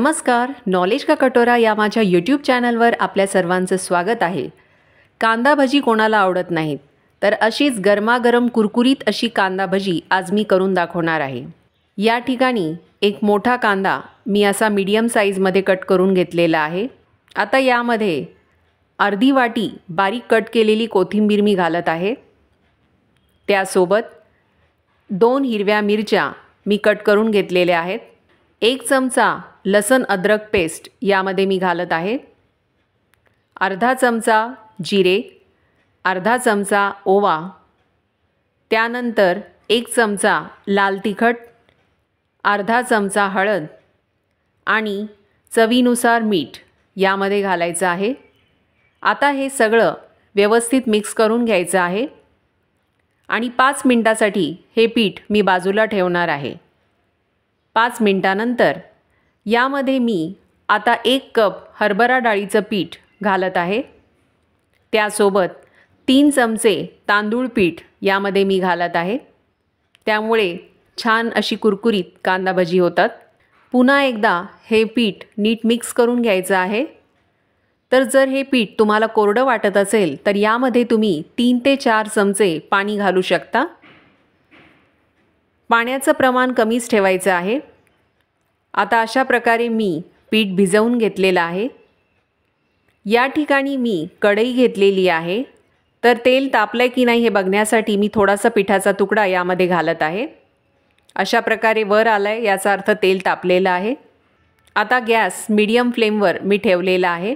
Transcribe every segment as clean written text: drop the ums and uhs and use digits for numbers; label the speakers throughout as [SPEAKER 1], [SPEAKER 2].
[SPEAKER 1] नमस्कार, नॉलेज का कटोरा या माझ्या यूट्यूब चॅनलवर आपल्या सर्वांचं स्वागत आहे। कांदा भजी कोणाला आवडत नाहीत, तर अशीच गरमागरम कुरकुरीत अशी कांदा भजी आज मी करून दाखवणार आहे। या ठिकाणी एक मोठा कांदा मी असा मीडियम साईजमध्ये कट करून घेतलेला आहे। आता यामध्ये अर्धी वाटी बारीक कट केलेली कोथिंबीर मी घालत आहे। त्यासोबत 2 हिरव्या मिरच्या मी कट करून घेतलेल्या आहेत। 1 चमचा लसण अद्रक पेस्ट यामध्ये मी घालत आहे। अर्धा चमचा जिरे, अर्धा चमचा ओवा, त्यानंतर 1 चमचा लाल तिखट, अर्धा चमचा हळद आणि चवीनुसार मीठ यामध्ये घालायचं आहे। आता हे सगळं व्यवस्थित मिक्स करून घ्यायचं आहे आणि 5 मिनिटासाठी हे पीठ मी बाजूला ठेवणार आहे। 5 मिनिटानंतर यामध्ये मी आता 1 कप हरभरा डाळीचं पीठ घालत आहे। त्यासोबत 3 चमचे तांदूळ पीठ यामध्ये मी घालत आहे। त्यामुळे छान अशी कुरकुरीत कांदा भजी होतात। पुन्हा एकदा हे पीठ नीट मिक्स करून घ्यायचं आहे। तर जर हे पीठ तुम्हाला कोरडं वाटत असेल तर यामध्ये तुम्ही 3 ते 4 चमचे पाणी घालू शकता। पाण्याचं प्रमाण कमीच ठेवायचं आहे। आता अशा प्रकारे मी पीठ भिजवून घेतलेलं आहे। या ठिकाणी मी कढई घेतलेली आहे, तर तेल तापलंय की नाही हे बघण्यासाठी मी थोडासा पिठाचा तुकडा यामध्ये घालत आहे। अशा प्रकारे वर आलाय याचा अर्थ तेल तापलेलं आहे। आता गॅस मीडियम फ्लेमवर मी ठेवलेला आहे।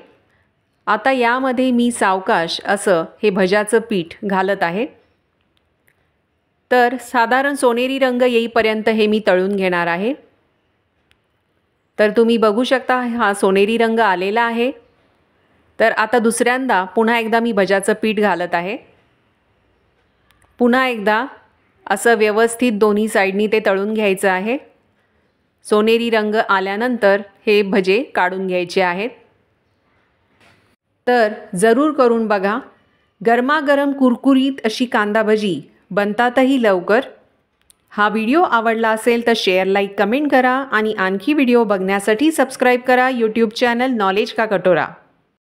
[SPEAKER 1] आता यामध्ये मी सावकाश असं हे भज्याचं पीठ घालत आहे। तर साधारण सोनेरी रंग येईपर्यंत हे मी तळून घेणार आहे। तर तुम्ही बघू शकता हा सोनेरी रंग आलेला आहे। तर आता दुसऱ्यांदा पुन्हा एकदा मी भज्याचं पीठ घालत आहे। पुन्हा एकदा असं व्यवस्थित दोन्ही साईडनी ते तळून घ्यायचं आहे। सोनेरी रंग आल्यानंतर हे भजे काढून घ्यायचे आहेत। तर जरूर करून बघा, गरमागरम कुरकुरीत अशी कांदा भजी बनतातही लवकर। हा व्हिडिओ आवडला असेल तर शेअर, लाईक, कमेंट करा आणि आणखी व्हिडिओ बघण्यासाठी सबस्क्राईब करा यूट्यूब चॅनल नॉलेज का कटोरा।